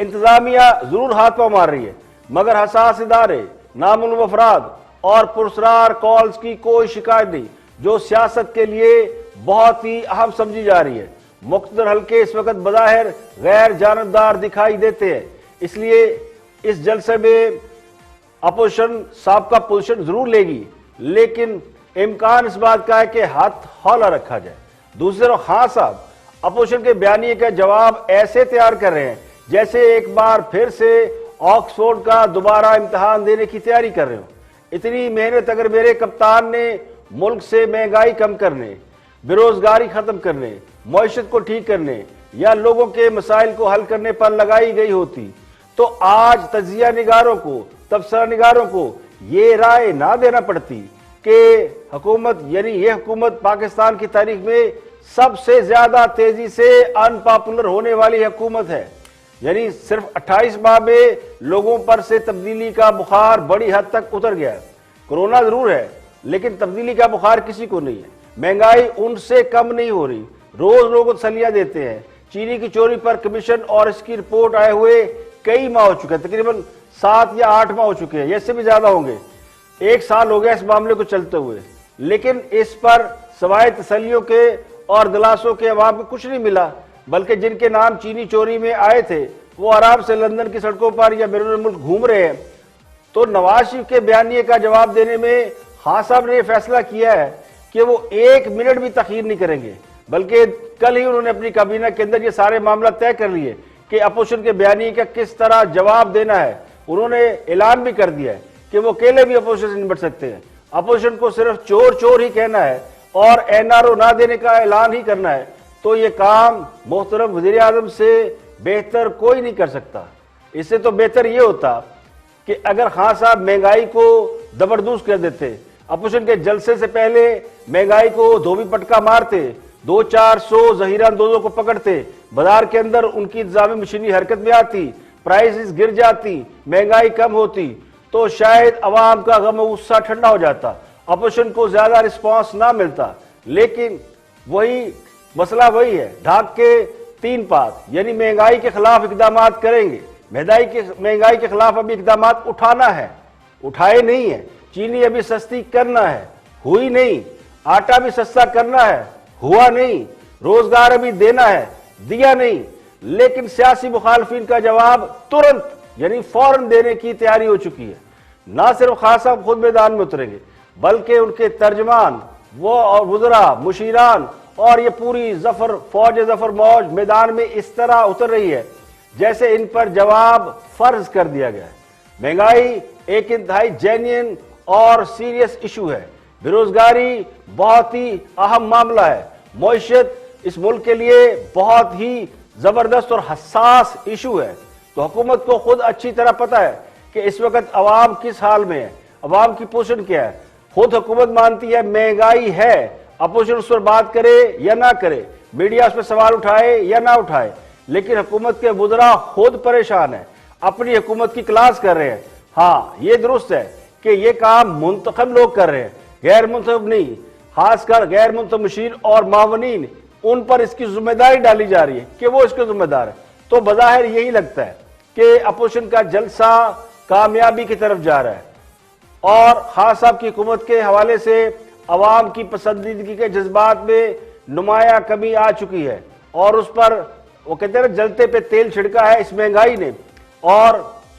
انتظامیہ ضرور ہاتھ پاؤں مار رہی ہے، مگر حساس ادارے، نامعلوم افراد اور پرسرار کالز کی کوئی شکایت نہیں، جو سیاست کے لیے بہت ہی اہم سمجھی جا رہی ہے۔ مقتدر حلقے اس وقت بظاہر غیر جانبدار دکھائی دیتے ہیں، اس لیے اس جلسے میں اپوزیشن سابقہ پوزیشن ضرور لے گی، لیکن امکان اس بات کا ہے کہ ہاتھ ہولہ رکھا جائے۔ دوسری طرف خان صاحب اپوزیشن کے بیانیے کا جواب ایسے تیار کر رہے ہیں جیسے ایک بار پھر سے آکسفورڈ کا دوبارہ امتحان دینے کی تیاری کر رہے ہوں۔ اتنی محنت اگر میرے کپتان نے ملک سے مہنگائی کم کرنے، بے روزگاری ختم کرنے، معیشت کو ٹھیک کرنے یا لوگوں کے مسائل کو حل کرنے پر لگائی گئی ہوتی تو آج تجزیہ نگاروں کو، تبصرہ نگاروں کو یہ رائے نہ دینا پڑتی کہ حکومت، یعنی یہ حکومت پاکستان کی تاریخ میں سب سے زیادہ تیزی سے ان پاپولر ہونے والی حکومت ہے، یعنی صرف 28 ماہ میں لوگوں پر سے تبدیلی کا بخار بڑی حد تک اتر گیا ہے۔ کرونا ضرور ہے لیکن تبدیلی کا بخار کسی کو نہیں ہے، مہنگائی ان سے کم نہیں ہو رہی، روز لوگوں کو تسلیاں دیتے ہیں۔ چینی کی چوری پر کمیشن اور اس کی رپورٹ آئے ہوئے کئی ماہ ہو چکے ہیں، تقریباً 7 یا 8 ماہ ہو چکے ہیں، یا اس سے بھی زیادہ ہوں گے، 1 سال ہو گیا اس معاملے کو چلتے ہوئے، لیکن اس پر سوائے تسلیوں کے اور دلاسوں کے عوام کو کچھ نہیں ملا، بلکہ جن کے نام چینی چوری میں آئے تھے وہ آرام سے لندن کی سڑکوں پر یا بیرون ملک گھوم رہے ہیں۔ تو نواز شریف کے بیانیے کا جواب دینے میں خان صاحب نے یہ فیصلہ کیا ہے کہ وہ 1 منٹ بھی تاخیر نہیں کریں گے، بلکہ کل ہی انہوں نے اپنی کابینہ کے اندر یہ سارے معاملہ طے کر لیے کہ اپوزیشن کے بیانیے کا کس طرح جواب دینا ہے۔ انہوں نے اعلان بھی کر دیا ہے کہ وہ اکیلے بھی اپوزیشن سے نمٹ سکتے ہیں، اپوزیشن کو صرف چور چور ہی کہنا ہے اور NRO نہ دینے کا اعلان ہی کرنا ہے، تو یہ کام محترم وزیر اعظم سے بہتر کوئی نہیں کر سکتا۔ اس سے تو بہتر یہ ہوتا کہ اگر خان صاحب مہنگائی کو زبردست کر دیتے، اپوزیشن کے جلسے سے پہلے مہنگائی کو دھوبی پٹکا مارتے، 200-400 ذخیرہ اندوزوں کو پکڑتے، بازار کے اندر ان کی انتظامی مشینری حرکت میں آتی، پرائسز گر جاتی، مہنگائی کم ہوتی، تو شاید عوام کا غم و غصہ ٹھنڈا ہو جاتا، اپوزیشن کو زیادہ رسپانس نہ ملتا۔ لیکن وہی مسئلہ وہی ہے، ڈھاک کے 3 بات، یعنی مہنگائی کے خلاف اقدامات کریں گے، مہنگائی کے خلاف ابھی اقدامات اٹھانا ہے، اٹھائے نہیں ہیں، چینی ابھی سستی کرنا ہے، ہوئی نہیں، آٹا بھی سستا کرنا ہے، ہوا نہیں، روزگار ابھی دینا ہے، دیا نہیں، لیکن سیاسی مخالفین کا جواب ترنت یعنی فوراً دینے کی تیاری ہو چکی ہے۔ نہ صرف خان صاحب خود میدان میں اتریں گے بلکہ ان کے ترجمان، وہ اور وزراء، مشیران اور یہ پوری ظفر موج میدان میں اس طرح اتر رہی ہے جیسے ان پر جواب فرض کر دیا گیا ہے۔ مہنگائی ایک انتہائی جینین اور سیریس ایشو ہے، بے روزگاری بہت ہی اہم معاملہ ہے، معیشت اس ملک کے لیے بہت ہی زبردست اور حساس ایشو ہے۔ تو حکومت کو خود اچھی طرح پتہ ہے کہ اس وقت عوام کس حال میں ہے، عوام کی پوزیشن کیا ہے۔ خود حکومت مانتی ہے مہنگائی ہے، اپوزیشن اس پر بات کرے یا نہ کرے، میڈیا اس پر سوال اٹھائے یا نہ اٹھائے، لیکن حکومت کے وزراء خود پریشان ہیں، اپنی حکومت کی کلاس کر رہے ہیں۔ ہاں یہ درست ہے کہ یہ کام منتخب لوگ کر رہے ہیں، غیر منتخب نہیں، خاص کر غیر منتخب مشیر اور معاونین، ان پر اس کی ذمہ داری ڈالی جا رہی ہے کہ وہ اس کے ذمہ دار ہے۔ تو بظاہر یہی لگتا ہے کہ اپوزیشن کا جلسہ کامیابی کی طرف جا رہا ہے، اور خان صاحب کی حکومت کے حوالے سے عوام کی پسندیدگی کے جذبات میں نمایاں کمی آ چکی ہے، اور اس پر وہ کہتے ہیں جلتے پہ تیل چھڑکا ہے اس مہنگائی نے۔ اور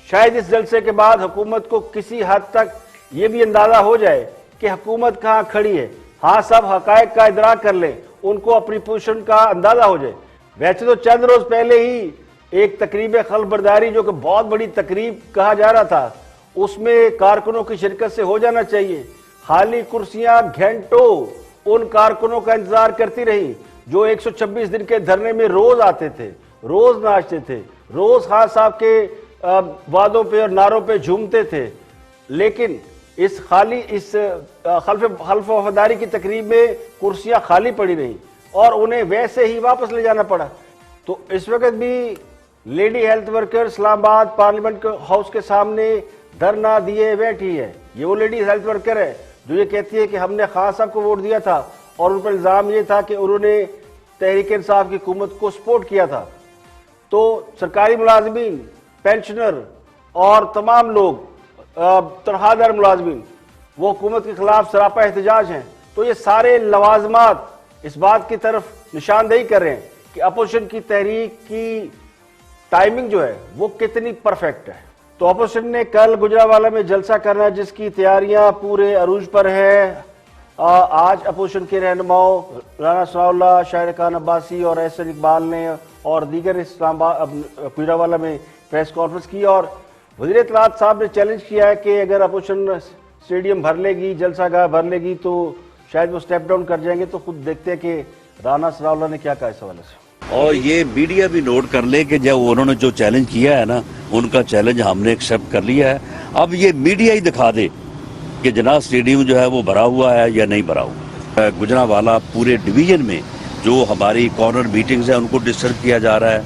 شاید اس جلسے کے بعد حکومت کو کسی حد تک یہ بھی اندازہ ہو جائے کہ حکومت کہاں کھڑی ہے، ہاں سب حقائق کا ادراک کر لیں، ان کو اپنی پوزیشن کا اندازہ ہو جائے۔ ویسے تو چند روز پہلے ہی ایک تقریب خلق برداری، جو کہ بہت بڑی تقریب کہا جا رہا تھا، اس میں کارکنوں کی شرکت سے ہو جانا چاہیے۔ خالی کرسیاں گھنٹوں ان کارکنوں کا انتظار کرتی رہی جو 126 دن کے دھرنے میں روز آتے تھے، روز ناچتے تھے، روز خان صاحب کے وعدوں پہ اور نعروں پہ جھومتے تھے، لیکن اس خلف وفاداری کی تقریب میں کرسیاں خالی پڑی رہی اور انہیں ویسے ہی واپس لے جانا پڑا۔ تو اس وقت بھی لیڈی ہیلتھ ورکر اسلام آباد پارلیمنٹ ہاؤس کے سامنے دھرنا دیے بیٹھی ہے۔ یہ وہ لیڈی ہیلتھ ورکر ہے جو یہ کہتی ہے کہ ہم نے خان صاحب کو ووٹ دیا تھا اور ان پر الزام یہ تھا کہ انہوں نے تحریک انصاف کی حکومت کو سپورٹ کیا تھا۔ تو سرکاری ملازمین، پینشنر اور تمام لوگ تنخواہ دار ملازمین وہ حکومت کے خلاف سراپا احتجاج ہیں. تو یہ سارے لوازمات اس بات کی طرف نشاندہی کر رہے ہیں کہ اپوزیشن کی تحریک کی ٹائمنگ جو ہے وہ کتنی پرفیکٹ ہے. تو اپوزیشن نے کل گجرانوالہ میں جلسہ کرنا ہے جس کی تیاریاں پورے عروج پر ہے. آج اپوزیشن کے رہنماؤں رانا ثناء اللہ، شاہد خان عباسی اور احسن اقبال نے اور دیگر اسلام آباد گجرانوالہ میں پریس کانفرنس کی، اور وزیر اطلاعات صاحب نے چیلنج کیا ہے کہ اگر اپوزیشن اسٹیڈیم بھر لے گی، جلسہ گاہ بھر لے گی تو شاید وہ سٹیپ ڈاؤن کر جائیں گے. تو خود دیکھتے ہیں کہ رانا ثناء اللہ نے کیا کہا اس حوالے سے. اور یہ میڈیا بھی نوٹ کر لے کہ جب انہوں نے جو چیلنج کیا ہے نا، ان کا چیلنج ہم نے ایکسیپٹ کر لیا ہے. اب یہ میڈیا ہی دکھا دے کہ جناح اسٹیڈیم جو ہے وہ بھرا ہوا ہے یا نہیں بھرا ہوا. گجرانوالہ پورے ڈویژن میں جو ہماری کارنر میٹنگز ہیں ان کو ڈسٹرب کیا جا رہا ہے.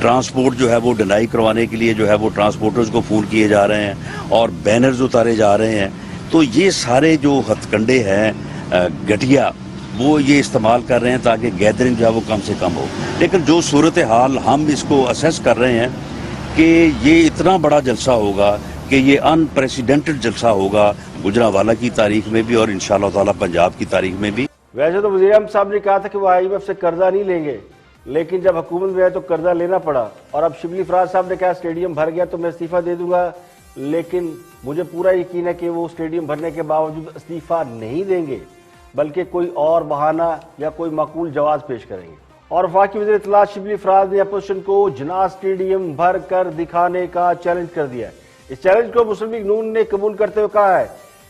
ٹرانسپورٹ جو ہے وہ ڈینائی کروانے کے لیے جو ہے وہ ٹرانسپورٹرز کو فون کیے جا رہے ہیں اور بینرز اتارے جا رہے ہیں. تو یہ سارے جو ہتھ کنڈے ہیں گھٹیا وہ یہ استعمال کر رہے ہیں تاکہ گیدرنگ جو ہے وہ کم سے کم ہو. لیکن جو صورتحال ہم اس کو اسیس کر رہے ہیں کہ یہ اتنا بڑا جلسہ ہوگا کہ یہ ان پریسیڈنٹڈ جلسہ ہوگا گجرانوالہ کی تاریخ میں بھی اور انشاءاللہ تعالی پنجاب کی تاریخ میں بھی. ویسے تو وزیر اعظم صاحب نے کہا تھا کہ وہ IMF سے قرضہ نہیں لیں گے، لیکن جب حکومت میں آئے تو قرضہ لینا پڑا. اور اب شبلی فراز صاحب نے کہا اسٹیڈیم بھر گیا تو میں استعفیٰ دے دوں گا، لیکن مجھے پورا یقین ہے کہ وہ اسٹیڈیم بھرنے کے باوجود استعفیٰ نہیں دیں گے بلکہ کوئی اور بہانہ یا کوئی معقول جواز پیش کریں گے. اور وفاقی وزیر اطلاعات شبلی فراز نے اپوزیشن کو جناح اسٹیڈیم بھر کر دکھانے کا چیلنج کر دیا ہے. اس چیلنج کو مسلم لیگ نون نے قبول کرتے ہوئے کہا ہے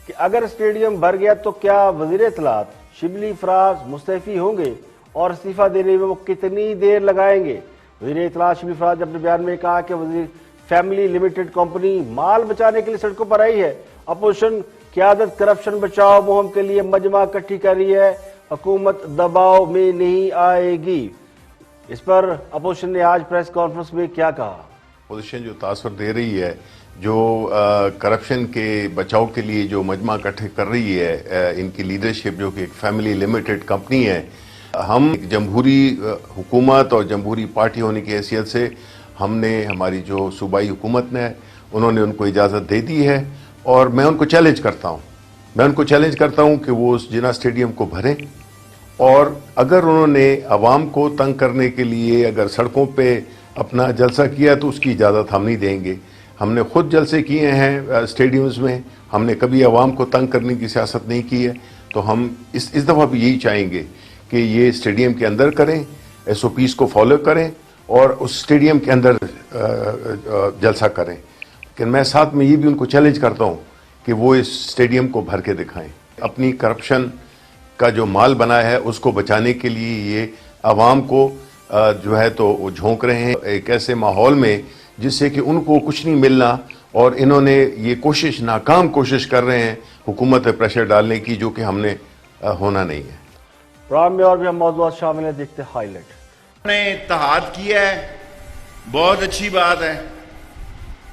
کہ اگر اسٹیڈیم بھر گیا تو کیا وزیر اطلاعات شبلی فراز مستعفی ہوں گے اور استعفیٰ دینے میں وہ کتنی دیر لگائیں گے. وزیر اطلاعات شبلی فراز نے اپنے بیان میں کہا کہ وزیر فیملی لمیٹڈ کمپنی مال بچانے کے لیے سڑکوں پر آئی ہے. اپوزیشن قیادت کرپشن بچاؤ مہم کے لیے مجمع اکٹھی کر رہی ہے، حکومت دباؤ میں نہیں آئے گی. اس پر اپوزیشن نے آج پریس کانفرنس میں کیا کہا. اپوزیشن جو تاثر دے رہی ہے، جو کرپشن کے بچاؤ کے لیے جو مجمع اکٹھے کر رہی ہے ان کی لیڈرشپ جو کہ ایک فیملی لمیٹڈ کمپنی ہے، ہم جمہوری حکومت اور جمہوری پارٹی ہونے کی حیثیت سے ہم نے ہماری جو صوبائی حکومت نے انہوں نے ان کو اجازت دے دی ہے اور میں ان کو چیلنج کرتا ہوں کہ وہ اس جناح اسٹیڈیم کو بھریں. اور اگر انہوں نے عوام کو تنگ کرنے کے لیے اگر سڑکوں پہ اپنا جلسہ کیا تو اس کی اجازت ہم نہیں دیں گے. ہم نے خود جلسے کیے ہیں اسٹیڈیمز میں، ہم نے کبھی عوام کو تنگ کرنے کی سیاست نہیں کی ہے. تو ہم اس دفعہ بھی یہی چاہیں گے کہ یہ اسٹیڈیم کے اندر کریں، SOPs کو فالو کریں اور اس اسٹیڈیم کے اندر جلسہ کریں. کہ میں ساتھ میں یہ بھی ان کو چیلنج کرتا ہوں کہ وہ اس اسٹیڈیم کو بھر کے دکھائیں. اپنی کرپشن کا جو مال بنا ہے اس کو بچانے کے لیے یہ عوام کو جو ہے تو وہ جھونک رہے ہیں ایک ایسے ماحول میں جس سے کہ ان کو کچھ نہیں ملنا، اور انہوں نے یہ ناکام کوشش کر رہے ہیں حکومت پہ پریشر ڈالنے کی، جو کہ ہم نے ہونا نہیں ہے. پروگرام میں اور بھی ہم موضوعات شامل ہیں، دیکھتے ہائی لائٹ. نے اتحاد کیا ہے، بہت اچھی بات ہے.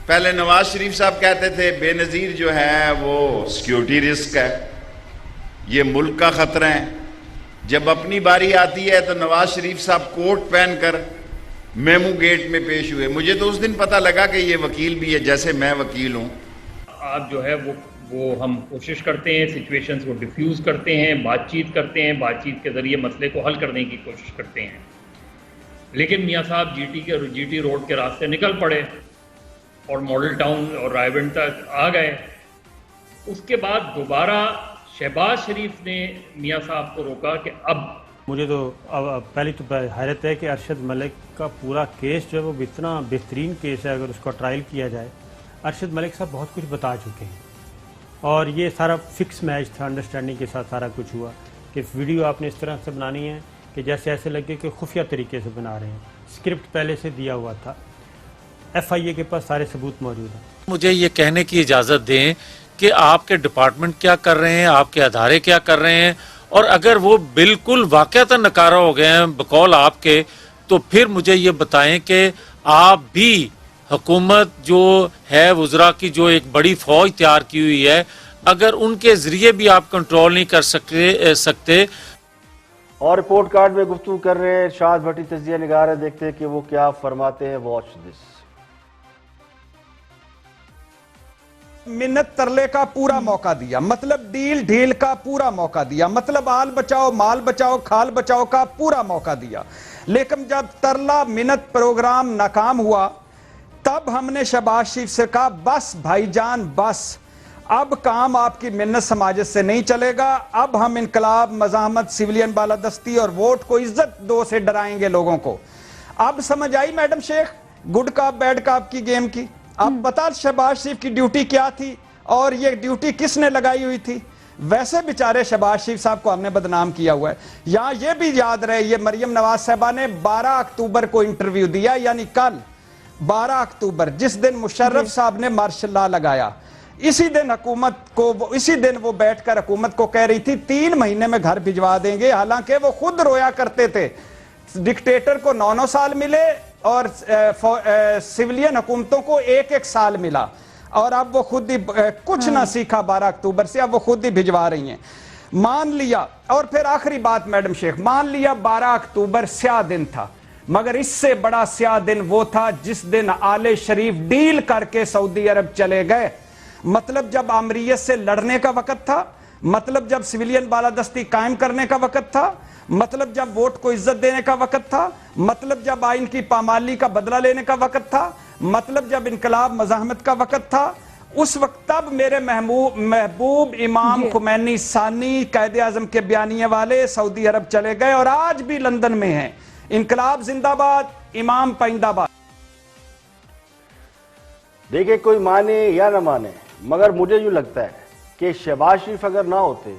پہلے نواز شریف صاحب کہتے تھے بے نظیر جو ہے وہ سیکیورٹی رسک ہے، یہ ملک کا خطرہ ہے. جب اپنی باری آتی ہے تو نواز شریف صاحب کوٹ پہن کر میمو گیٹ میں پیش ہوئے. مجھے تو اس دن پتہ لگا کہ یہ وکیل بھی ہے جیسے میں وکیل ہوں. آپ جو ہے وہ ہم کوشش کرتے ہیں سچویشنز کو ڈیفیوز کرتے ہیں، بات چیت کرتے ہیں، بات چیت کے ذریعے مسئلے کو حل کرنے کی کوشش کرتے ہیں. لیکن میاں صاحب جی ٹی روڈ کے راستے نکل پڑے اور ماڈل ٹاؤن اور رائے گنج تک آ گئے. اس کے بعد دوبارہ شہباز شریف نے میاں صاحب کو روکا کہ اب مجھے تو پہلی تو حیرت ہے کہ ارشد ملک کا پورا کیس جو ہے وہ اتنا بہترین کیس ہے. اگر اس کا ٹرائل کیا جائے، ارشد ملک صاحب بہت کچھ بتا چکے ہیں اور یہ سارا فکس میچ تھا، انڈرسٹینڈنگ کے ساتھ سارا کچھ ہوا کہ ویڈیو آپ نے اس طرح سے بنانی ہے کہ جیسے ایسے لگے کہ خفیہ طریقے سے بنا رہے ہیں. اسکرپٹ پہلے سے دیا ہوا تھا، FIA کے پاس سارے ثبوت موجود ہیں. مجھے یہ کہنے کی اجازت دیں کہ آپ کے ڈپارٹمنٹ کیا کر رہے ہیں، آپ کے ادارے کیا کر رہے ہیں، اور اگر وہ بالکل واقعتاً نکارہ ہو گئے ہیں بقول آپ کے، تو پھر مجھے یہ بتائیں کہ آپ بھی حکومت جو ہے وزراء کی جو ایک بڑی فوج تیار کی ہوئی ہے، اگر ان کے ذریعے بھی آپ کنٹرول نہیں کر سکتے. اور رپورٹ کارڈ میں گفتگو کر رہے ہیں ارشاد بھٹی تجزیہ نگار ہیں، دیکھتے ہیں کہ وہ کیا فرماتے ہیں. Watch this. منت ترلے کا پورا موقع دیا، مطلب ڈیل ڈھیل کا پورا موقع دیا، مطلب آل بچاؤ مال بچاؤ کھال بچاؤ کا پورا موقع دیا. لیکن جب ترلا منت پروگرام ناکام ہوا تب ہم نے شہباز شریف سے کہا بس بھائی جان بس، اب کام آپ کی منت سماجت سے نہیں چلے گا، اب ہم انقلاب مزاحمت سویلین بالادستی اور ووٹ کو عزت دو سے ڈرائیں گے لوگوں کو. اب سمجھ آئی میڈم شیخ گڈ کاپ بیڈ کاپ کی گیم کی؟ اب پتا شہباز شریف کی ڈیوٹی کیا تھی اور یہ ڈیوٹی کس نے لگائی ہوئی تھی. ویسے بیچارے شہباز شریف صاحب کو ہم نے بدنام کیا ہوا ہے. یہاں یہ بھی یاد رہے یہ مریم نواز صاحبہ نے 12 اکتوبر کو انٹرویو دیا، یعنی کل 12 اکتوبر جس دن مشرف صاحب نے مارشل لا لگایا، اسی دن حکومت کو اسی دن وہ بیٹھ کر حکومت کو کہہ رہی تھی 3 مہینے میں گھر بھجوا دیں گے، حالانکہ وہ خود رویا کرتے تھے ڈکٹیٹر کو 9 سال ملے اور سویلین حکومتوں کو 1 سال ملا، اور اب وہ خود ہی کچھ نہ سیکھا 12 اکتوبر سے، اب وہ خود ہی بھجوا رہی ہیں. مان لیا. اور پھر آخری بات میڈم شیخ، مان لیا 12 اکتوبر سیاہ دن تھا، مگر اس سے بڑا سیاہ دن وہ تھا جس دن آل شریف ڈیل کر کے سعودی عرب چلے گئے. مطلب جب آمریت سے لڑنے کا وقت تھا، مطلب جب سویلین بالادستی قائم کرنے کا وقت تھا، مطلب جب ووٹ کو عزت دینے کا وقت تھا، مطلب جب آئین کی پامالی کا بدلہ لینے کا وقت تھا، مطلب جب انقلاب مزاحمت کا وقت تھا، اس وقت تب میرے محبوب امام خمینی ثانی قائد اعظم کے بیانیے والے سعودی عرب چلے گئے اور آج بھی لندن میں ہیں. انقلاب زندہ باد، امام پائندہ باد. دیکھیں کوئی مانے یا نہ مانے، مگر مجھے یوں لگتا ہے کہ شہباز شریف اگر نہ ہوتے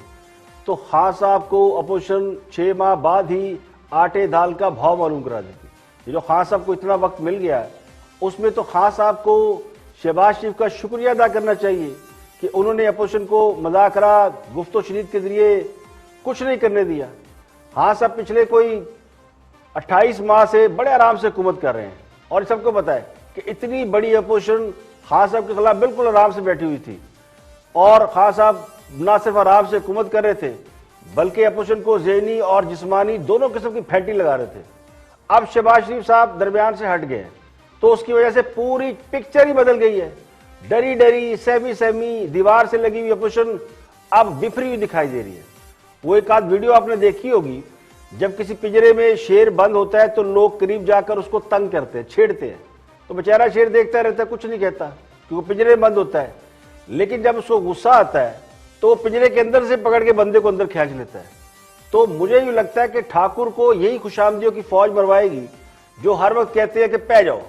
تو خان صاحب کو اپوزیشن 6 ماہ بعد ہی آٹے دال کا بھاؤ معلوم کرا دیتی. یہ جو خان صاحب کو اتنا وقت مل گیا ہے اس میں تو خان صاحب کو شہباز شریف کا شکریہ ادا کرنا چاہیے کہ انہوں نے اپوزیشن کو مذاکرات گفت و شنید کے ذریعے کچھ نہیں کرنے دیا. خان صاحب پچھلے کوئی 28 ماہ سے بڑے آرام سے حکومت کر رہے ہیں، اور سب کو پتا ہے کہ اتنی بڑی اپوزیشن خان صاحب کے خلاف بالکل آرام سے بیٹھی ہوئی تھی، اور خان صاحب نہ صرف آرام سے حکومت کر رہے تھے بلکہ اپوزیشن کو ذہنی اور جسمانی دونوں قسم کی پھینٹی لگا رہے تھے. اب شہباز شریف صاحب درمیان سے ہٹ گئے تو اس کی وجہ سے پوری پکچر ہی بدل گئی ہے. ڈری ڈری سہمی دیوار سے لگی ہوئی اپوزیشن اب بفری ہوئی دکھائی دے رہی ہے. وہ ایک آدھ ویڈیو آپ نے دیکھی ہوگی، جب کسی پنجرے میں شیر بند ہوتا ہے تو لوگ قریب جا کر اس کو تنگ کرتے ہیں، چھیڑتے ہیں، تو بیچارہ شیر دیکھتا رہتا ہے، کچھ نہیں کہتا کیونکہ پنجرے میں بند ہوتا ہے. لیکن جب اس کو غصہ آتا ہے تو وہ پنجرے کے اندر سے پکڑ کے بندے کو اندر کھینچ لیتا ہے. تو مجھے یوں لگتا ہے کہ ٹھاکر کو یہی خوشامدیوں کی فوج بنوائے گی جو ہر وقت کہتے ہیں کہ پہ جاؤ.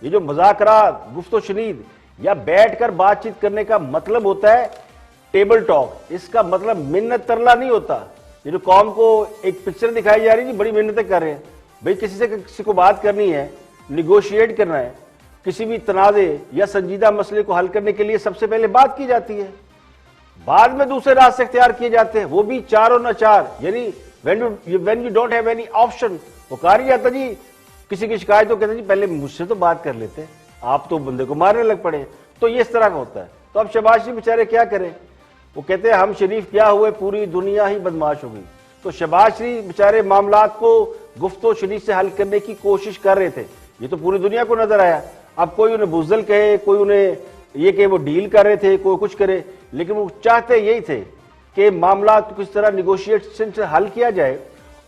یہ جو مذاکرات گفت و شنید یا بیٹھ کر بات چیت کرنے کا مطلب ہوتا ہے ٹیبل ٹاک، اس کا مطلب منت ترلا نہیں ہوتا. یہ جو قوم کو ایک پکچر دکھائی جا رہی ہے، بڑی محنتیں کر رہے ہیں بھئی، کسی کو بات کرنی ہے، نیگوشیٹ کرنا ہے، کسی بھی تنازع یا سنجیدہ مسئلے کو حل کرنے کے لیے سب سے پہلے بات کی جاتی ہے، بعد میں دوسرے راستے اختیار کیے جاتے ہیں، وہ بھی چاروں نہ چار. یعنی when you don't have any option، وہ کہا نہیں جاتا جی کسی کی شکایت تو کہتے ہیں جی پہلے مجھ سے تو بات کر لیتے، آپ تو بندے کو مارنے لگ پڑے. تو یہ اس طرح کا ہوتا ہے. تو اب شہباز شریف بیچارے کیا کریں؟ وہ کہتے ہیں ہم شریف کیا ہوئے پوری دنیا ہی بدماش ہو گئی. تو شہباز شریف بیچارے معاملات کو گفت و شنید سے حل کرنے کی کوشش کر رہے تھے، یہ تو پوری دنیا کو نظر آیا. اب کوئی انہیں بزدل کہے، کوئی انہیں یہ کہ وہ ڈیل کر رہے تھے، کوئی کچھ کرے، لیکن وہ چاہتے یہی تھے کہ معاملات کو کس طرح نیگوشیشن سے حل کیا جائے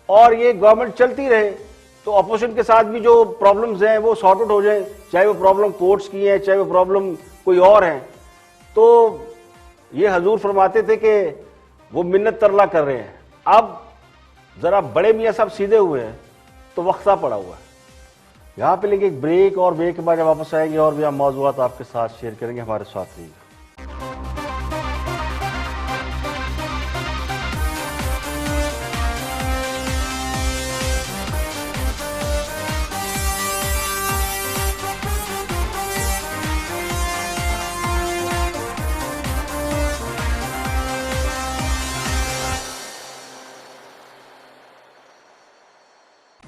اور یہ گورنمنٹ چلتی رہے. تو اپوزیشن کے ساتھ بھی جو پرابلمز ہیں وہ سارٹ آؤٹ ہو جائیں، چاہے وہ پرابلم کورٹس کی ہیں، چاہے وہ پرابلم کوئی اور ہیں. تو یہ حضور فرماتے تھے کہ وہ منت ترلا کر رہے ہیں. اب ذرا بڑے میاں صاحب سیدھے ہوئے ہیں تو وقفہ پڑا ہوا ہے. یہاں پہ لیں گے ایک بریک، اور بریک کے بعد جب واپس آئیں گے اور بھی ہم موضوعات آپ کے ساتھ شیئر کریں گے. ہمارے ساتھ رہیے.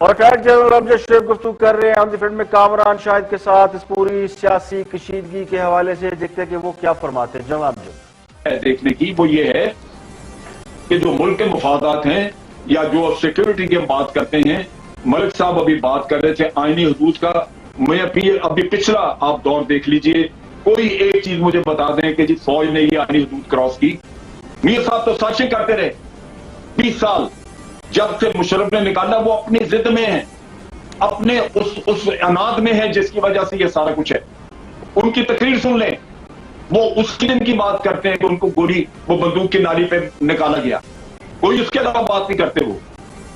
اور ٹائر جنرل امجد شریف گفتگو کر رہے ہیں آن دی فرنٹ میں کامران شاہد کے ساتھ اس پوری سیاسی کشیدگی کے حوالے سے. دیکھتے ہیں کہ وہ کیا فرماتے ہیں. جنرل امجد دیکھنے کی وہ یہ ہے کہ جو ملک کے مفادات ہیں یا جو سیکورٹی کی بات کرتے ہیں، ملک صاحب ابھی بات کر رہے تھے آئینی حدود کا، میں ابھی پچھلا آپ دور دیکھ لیجئے، کوئی ایک چیز مجھے بتا دیں کہ جی فوج نے یہ آئینی حدود کراس کی. میاں صاحب تو سازشیں کرتے رہے 20 سال، جب سے مشرف نے نکالا وہ اپنی ضد میں ہیں، اپنے اس اناد میں ہے جس کی وجہ سے یہ سارا کچھ ہے. ان کی تقریر سن لیں، وہ اس دن کی بات کرتے ہیں کہ ان کو گولی وہ بندوق کی نالی پہ نکالا گیا، کوئی اس کے علاوہ بات نہیں کرتے. وہ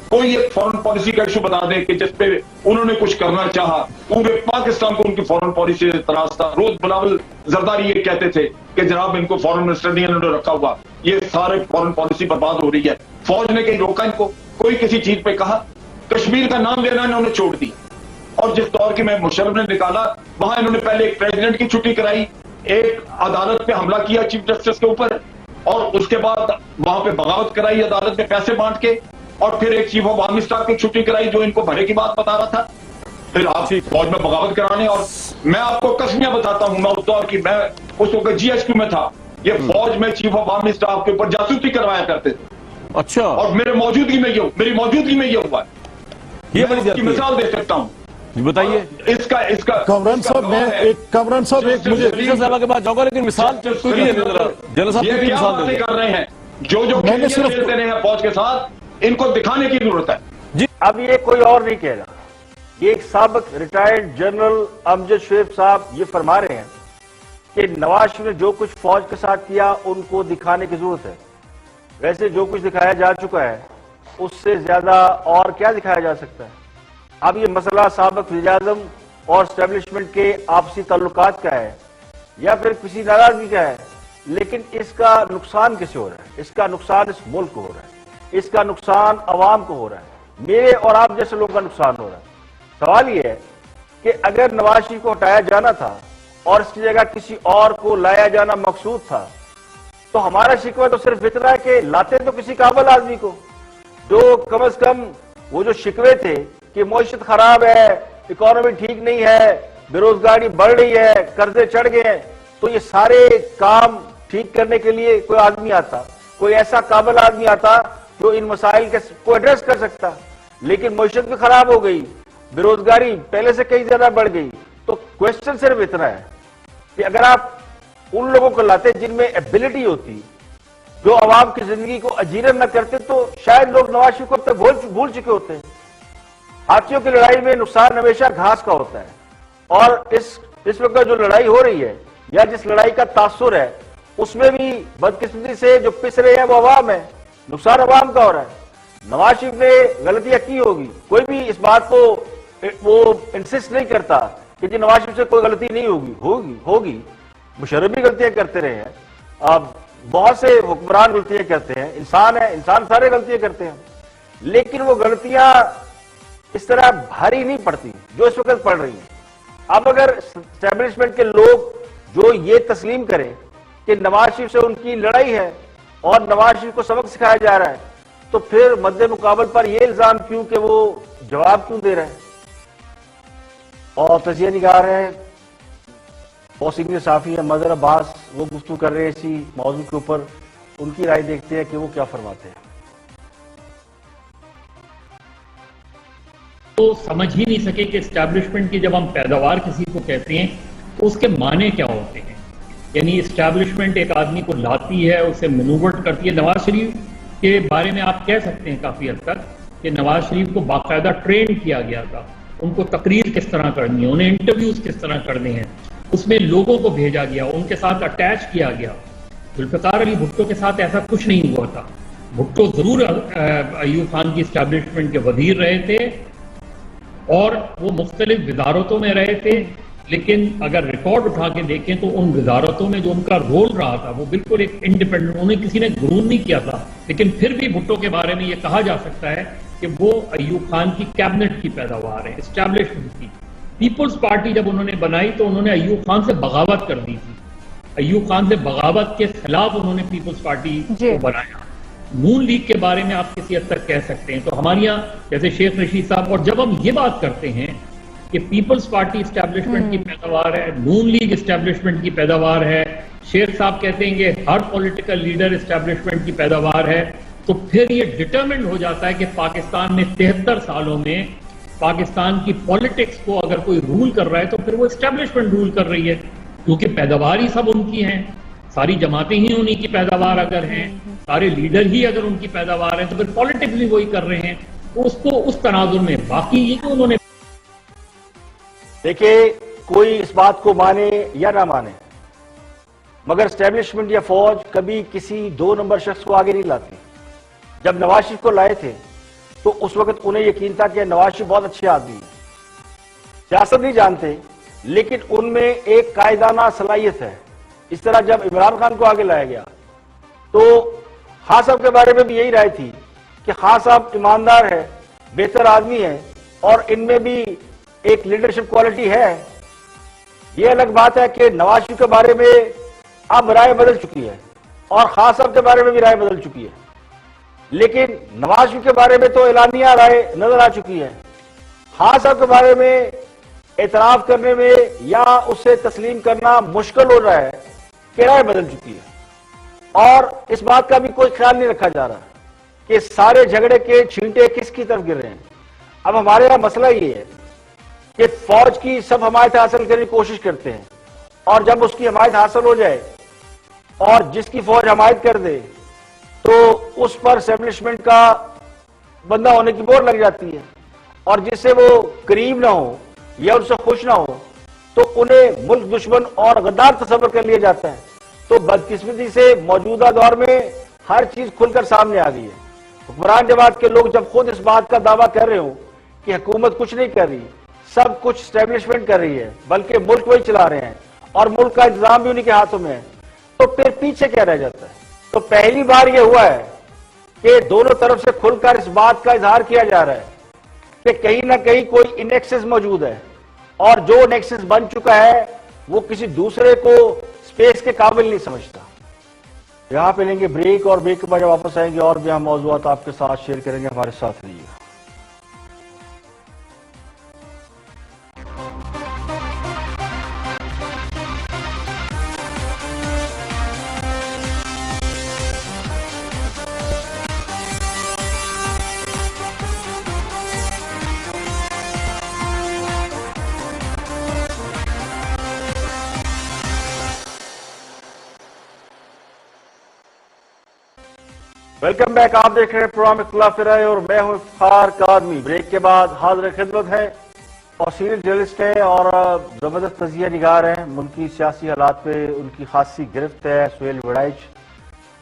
کوئی ایک فورن پالیسی کا ایشو بتا دیں کہ جس پہ انہوں نے کچھ کرنا چاہا. پورے پاکستان کو ان کی فورن پالیسی سے اعتراض تھا. روز بلاول زرداری یہ کہتے تھے کہ جناب ان کو فورن منسٹر نہیں انہوں نے رکھا ہوا، یہ سارے فورن پالیسی برباد ہو رہی ہے. فوج نے کہیں روکا ان کو؟ کوئی کسی چیز پہ کہا؟ کشمیر کا نام لینا انہوں نے چھوڑ دی. اور جس دور کے میں مشرف نے نکالا وہاں انہوں نے پہلے ایک پریزیڈنٹ کی چھٹی کرائی، ایک عدالت پہ حملہ کیا چیف جسٹس کے اوپر، اور اس کے بعد وہاں پہ بغاوت کرائی عدالت میں پیسے بانٹ کے، اور پھر ایک چیف آف آرمی اسٹاف کی چھٹی کرائی جو ان کو بھرے کی بات بتا رہا تھا. پھر آپ فوج میں بغاوت کرانے، اور میں آپ کو قسمیاں بتاتا ہوں، میں اس دور کی، میں اس وقت جی ایچ کیو میں تھا، یہ فوج میں چیف آف آرمی اسٹاف کے اوپر جاسوسی کروایا کرتے تھے. اچھا. اور میری موجودگی میں یہ ہوا ہے. یہ میں اس کی مثال دے سکتا ہوں. بتائیے اس کا کامران صاحب، میں کامران صاحب ایک مجھے علیشہ صاحبہ کے بعد جاؤں گا، لیکن مثال کوئی نہیں ہے. جنرل صاحب کی مثال دے کر رہے ہیں جو کھیلتے رہے ہیں فوج کے ساتھ، ان کو دکھانے کی ضرورت ہے. جی اب یہ کوئی اور نہیں کہہ رہا، یہ ایک سابق ریٹائرڈ جنرل امجد شعیب صاحب یہ فرما رہے ہیں کہ نواز شریف نے جو کچھ فوج کے ساتھ کیا ان کو دکھانے کی ضرورت ہے. ویسے جو کچھ دکھایا جا چکا ہے اس سے زیادہ اور کیا دکھایا جا سکتا ہے؟ اب یہ مسئلہ سابق وزیر اعظم اور اسٹیبلشمنٹ کے آپسی تعلقات کا ہے یا پھر کسی ناراضگی کا ہے، لیکن اس کا نقصان کسے ہو رہا ہے؟ اس کا نقصان اس ملک کو ہو رہا ہے، اس کا نقصان عوام کو ہو رہا ہے، میرے اور آپ جیسے لوگوں کا نقصان ہو رہا ہے. سوال یہ ہے کہ اگر نواز شریف کو ہٹایا جانا تھا اور اس کی جگہ کسی اور کو لایا جانا مقصود تھا تو ہمارا شکوہ تو صرف اتنا ہے کہ لاتے تو کسی قابل آدمی کو جو کم از کم وہ جو شکوے تھے کہ معیشت خراب ہے، اکانومی ٹھیک نہیں ہے، بے روزگاری بڑھ رہی ہے، قرضے چڑھ گئے ہیں، تو یہ سارے کام ٹھیک کرنے کے لیے کوئی آدمی آتا، کوئی ایسا قابل آدمی آتا جو ان مسائل کو ایڈریس کر سکتا. لیکن معیشت بھی خراب ہو گئی، بے روزگاری پہلے سے کئی زیادہ بڑھ گئی. تو کوشچن صرف اتنا ہے کہ اگر آپ ان لوگوں کو لاتے جن میں ایبلٹی ہوتی، جو عوام کی زندگی کو اجیرن نہ کرتے، تو شاید لوگ نواز شریف کو اب تک بھول چکے ہوتے ہیں. ہاتھیوں کی لڑائی میں نقصان ہمیشہ گھاس کا ہوتا ہے، اور اس وقت جو لڑائی ہو رہی ہے یا جس لڑائی کا تاثر ہے اس میں بھی بدقسمتی سے جو پس رہے ہیں وہ عوام ہے، نقصان عوام کا ہو رہا ہے. نواز شریف نے غلطیاں کی ہوگی، کوئی بھی اس بات کو وہ انسسٹ نہیں کرتا کہ جی نواز شریف سے کوئی غلطی نہیں ہوگی. مشرف بھی غلطیاں کرتے رہے ہیں، اب بہت سے حکمران غلطیاں کرتے ہیں، انسان ہے، انسان سارے غلطیاں کرتے ہیں، لیکن وہ غلطیاں اس طرح بھاری نہیں پڑتی جو اس وقت پڑ رہی ہیں. اب اگر اسٹیبلشمنٹ کے لوگ جو یہ تسلیم کریں کہ نواز شریف سے ان کی لڑائی ہے اور نواز شریف کو سبق سکھایا جا رہا ہے، تو پھر مد مقابل پر یہ الزام کیوں کہ وہ جواب کیوں دے رہے ہیں؟ اور تجزیہ نگار ہیں، بہت سینئر صحافی ہیں مظہر عباس، وہ گفتگو کر رہے ہیں اسی موضوع کے اوپر. ان کی رائے دیکھتے ہیں کہ وہ کیا فرماتے ہیں. تو سمجھ ہی نہیں سکے کہ اسٹیبلشمنٹ کی جب ہم پیداوار کسی کو کہتے ہیں تو اس کے معنی کیا ہوتے ہیں. یعنی اسٹیبلشمنٹ ایک آدمی کو لاتی ہے، اسے مینوورٹ کرتی ہے. نواز شریف کے بارے میں آپ کہہ سکتے ہیں کافی حد تک کہ نواز شریف کو باقاعدہ ٹرین کیا گیا تھا، ان کو تقریر کس طرح کرنی ہے، انہیں انٹرویوز کس طرح کرنے ہیں، اس میں لوگوں کو بھیجا گیا، ان کے ساتھ اٹیچ کیا گیا. ذوالفقار علی بھٹو کے ساتھ ایسا کچھ نہیں ہوا تھا. بھٹو ضرور ایوب خان کی اسٹیبلشمنٹ کے وزیر رہے تھے اور وہ مختلف وزارتوں میں رہے تھے، لیکن اگر ریکارڈ اٹھا کے دیکھیں تو ان وزارتوں میں جو ان کا رول رہا تھا وہ بالکل ایک انڈیپینڈنٹ، انہیں کسی نے گرون نہیں کیا تھا. لیکن پھر بھی بھٹو کے بارے میں یہ کہا جا سکتا ہے کہ وہ ایوب خان کی کیبنٹ کی پیداوار ہے، اسٹیبلشمنٹ کی. پیپلز پارٹی جب انہوں نے بنائی تو انہوں نے ایوب خان سے بغاوت کر دی تھی. ایوب خان سے بغاوت کے خلاف انہوں نے پیپلز پارٹی کو بنایا. نون لیگ کے بارے میں آپ کسی حد تک کہہ سکتے ہیں. تو ہمارے یہاں جیسے شیخ رشید صاحب، اور جب ہم یہ بات کرتے ہیں کہ پیپلز پارٹی اسٹیبلشمنٹ کی پیداوار ہے، نون لیگ اسٹیبلشمنٹ کی پیداوار ہے، شیخ صاحب کہتے ہیں کہ ہر پولیٹیکل لیڈر اسٹیبلشمنٹ کی پیداوار ہے، تو تو پھر یہ ڈٹرمنڈ ہو جاتا ہے کہ پاکستان میں 73 سالوں میں پاکستان کی پالیٹکس کو اگر کوئی رول کر رہا ہے تو پھر وہ اسٹیبلشمنٹ رول کر رہی ہے، کیونکہ پیداوار ہی سب ان کی ہیں، ساری جماعتیں ہی انہی کی پیداوار اگر ہیں، سارے لیڈر ہی اگر ان کی پیداوار ہیں، تو پھر پالیٹکس بھی وہی کر رہے ہیں. تو اس کو اس تناظر میں باقی یہ کہ انہوں نے دیکھیں کوئی اس بات کو مانے یا نہ مانے، مگر اسٹیبلشمنٹ یا فوج کبھی کسی 2 نمبر شخص کو آگے نہیں لاتی. جب نواز شریف کو لائے تھے تو اس وقت انہیں یقین تھا کہ نواز شریف بہت اچھے آدمی ہیں، سیاست نہیں جانتے لیکن ان میں ایک قائدانہ صلاحیت ہے. اس طرح جب عمران خان کو آگے لایا گیا تو خان صاحب کے بارے میں بھی یہی رائے تھی کہ خان صاحب ایماندار ہے، بہتر آدمی ہے اور ان میں بھی ایک لیڈرشپ کوالٹی ہے. یہ الگ بات ہے کہ نواز شریف کے بارے میں اب رائے بدل چکی ہے اور خان صاحب کے بارے میں بھی رائے بدل چکی ہے، لیکن نواز شریف کے بارے میں تو اعلانیہ رائے نظر آ چکی ہے. خان صاحب کے بارے میں اعتراف کرنے میں یا اسے تسلیم کرنا مشکل ہو رہا ہے کہ رائے بدل چکی ہے، اور اس بات کا بھی کوئی خیال نہیں رکھا جا رہا کہ سارے جھگڑے کے چھینٹے کس کی طرف گر رہے ہیں. اب ہمارے یہاں مسئلہ یہ ہے کہ فوج کی سب حمایت حاصل کرنے کی کوشش کرتے ہیں، اور جب اس کی حمایت حاصل ہو جائے اور جس کی فوج حمایت کر دے تو اس پر اسٹیبلشمنٹ کا بندہ ہونے کی مہر لگ جاتی ہے، اور جس سے وہ قریب نہ ہو یا ان سے خوش نہ ہو تو انہیں ملک دشمن اور غدار تصور کر لیا جاتا ہے. تو بدقسمتی سے موجودہ دور میں ہر چیز کھل کر سامنے آ گئی ہے. حکمران جماعت کے لوگ جب خود اس بات کا دعویٰ کر رہے ہوں کہ حکومت کچھ نہیں کر رہی، سب کچھ اسٹیبلشمنٹ کر رہی ہے، بلکہ ملک وہی چلا رہے ہیں اور ملک کا انتظام بھی انہی کے ہاتھوں میں ہے، تو پھر پیچھے کیا رہ جاتا ہے. تو پہلی بار یہ ہوا ہے کہ دونوں طرف سے کھل کر اس بات کا اظہار کیا جا رہا ہے کہ کہیں نہ کہیں کوئی انیکسس موجود ہے، اور جو انیکسس بن چکا ہے وہ کسی دوسرے کو سپیس کے قابل نہیں سمجھتا. یہاں پہ لیں گے بریک، اور بریک کے بعد واپس آئیں گے اور بھی ہم موضوعات آپ کے ساتھ شیئر کریں گے. ہمارے ساتھ رہیے. Welcome back. آپ دیکھ رہے ہیں پروگرام اختلاف رائے اور میں ہوں افتخار کاظمی. بریک کے بعد حاضر خدمت ہے اور سینئر جرنلسٹ ہیں اور زبردست تجزیہ نگار ہیں. ملکی سیاسی حالات پہ ان کی خاصی گرفت ہے سہیل وڑائچ.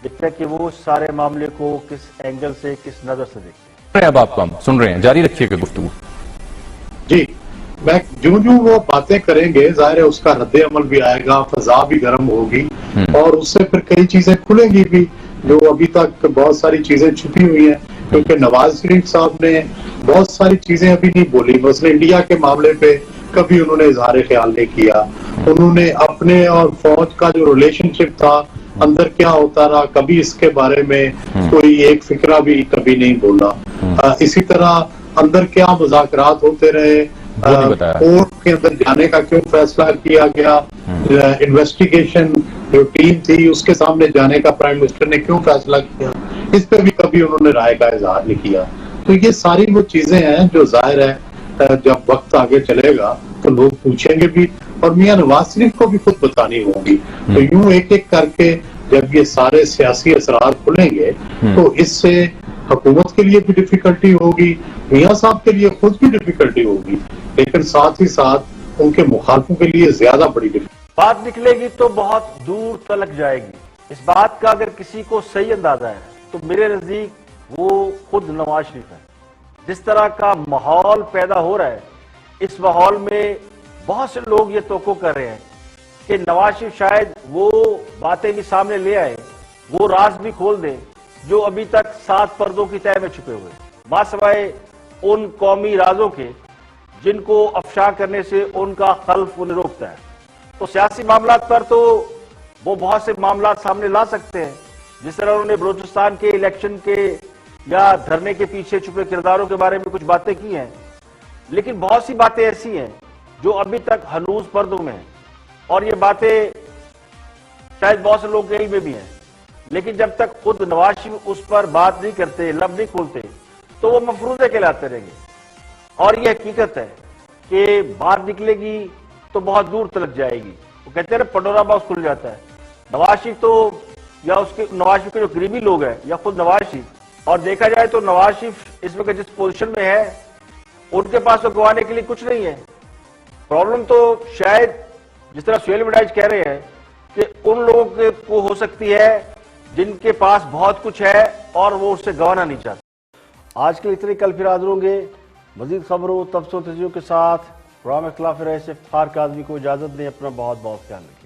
دیکھتے ہیں کہ وہ سارے معاملے کو کس اینگل سے، کس نظر سے دیکھتے ہیں. اب آپ کام سن رہے ہیں، جاری رکھیے گا گفتگو. جی میں جو وہ باتیں کریں گے ظاہر ہے اس کا رد عمل بھی آئے گا، فضا بھی گرم ہوگی اور اس سے پھر کئی چیزیں کھلیں گی بھی جو ابھی تک بہت ساری چیزیں چھپی ہوئی ہیں، کیونکہ نواز شریف صاحب نے بہت ساری چیزیں ابھی نہیں بولی. مثلا انڈیا کے معاملے پہ کبھی انہوں نے اظہار خیال نہیں کیا. انہوں نے اپنے اور فوج کا جو ریلیشن شپ تھا اندر کیا ہوتا رہا، کبھی اس کے بارے میں کوئی ایک فکرہ بھی کبھی نہیں بولا. اسی طرح اندر کیا مذاکرات ہوتے رہے، کورٹ کے اندر جانے کا کیوں فیصلہ کیا گیا، انویسٹیگیشن جو ٹیم تھی اس کے سامنے جانے کا پرائم منسٹر نے کیوں فیصلہ کیا، اس پہ بھی کبھی انہوں نے رائے کا اظہار نہیں کیا. تو یہ ساری وہ چیزیں ہیں جو ظاہر ہے جب وقت آگے چلے گا تو لوگ پوچھیں گے بھی اور میاں نواز شریف کو بھی خود بتانی ہوگی. تو یوں ایک ایک کر کے جب یہ سارے سیاسی اثرات کھلیں گے تو اس سے حکومت کے لیے بھی ڈیفیکلٹی ہوگی، میاں صاحب کے لیے خود بھی ڈیفیکلٹی ہوگی، لیکن ساتھ ہی ساتھ ان کے مخالفوں کے لیے زیادہ بڑی ڈیفیکلٹی. بات نکلے گی تو بہت دور تلک جائے گی. اس بات کا اگر کسی کو صحیح اندازہ ہے تو میرے نزدیک وہ خود نواز شریف ہے. جس طرح کا ماحول پیدا ہو رہا ہے اس ماحول میں بہت سے لوگ یہ توقع کر رہے ہیں کہ نواز شریف شاید وہ باتیں بھی سامنے لے آئے، وہ راز بھی کھول دیں جو ابھی تک 7 پردوں کی تہہ میں چھپے ہوئے، ماں سوائے ان قومی رازوں کے جن کو افشا کرنے سے ان کا خلف انہیں روکتا ہے. تو سیاسی معاملات پر تو وہ بہت سے معاملات سامنے لا سکتے ہیں، جس طرح انہوں نے بلوچستان کے الیکشن کے یا دھرنے کے پیچھے چھپے کرداروں کے بارے میں کچھ باتیں کی ہیں، لیکن بہت سی باتیں ایسی ہیں جو ابھی تک ہنوز پردوں میں ہیں، اور یہ باتیں شاید بہت سے لوگ یہی میں بھی ہیں، لیکن جب تک خود نواز شریف اس پر بات نہیں کرتے، لب نہیں کھولتے، تو وہ مفروضے کہلاتے رہیں گے. اور یہ حقیقت ہے کہ بات نکلے گی تو بہت دور تلک جائے گی. وہ کہتے ہیں نا پنڈورا باکس کھل جاتا ہے. نواز شریف تو یا نواز شریف کے جو قریبی لوگ ہیں یا خود نواز شریف، اور دیکھا جائے تو نواز شریف اس وقت جس پوزیشن میں ہے ان کے پاس تو گوانے کے لیے کچھ نہیں ہے. پرابلم تو شاید جس طرح سہیل وڈائچ کہہ رہے ہیں کہ ان لوگوں کو ہو سکتی ہے جن کے پاس بہت کچھ ہے اور وہ اس سے گوانا نہیں چاہتے. آج کے اتنے، کل پھر حاضر ہوں گے مزید خبروں، تبصروں، تجزیوں کے ساتھ. پروگرام اختلاف رائے سے افتخار کاظمی کو اجازت دیں. اپنا بہت بہت خیال رکھیں.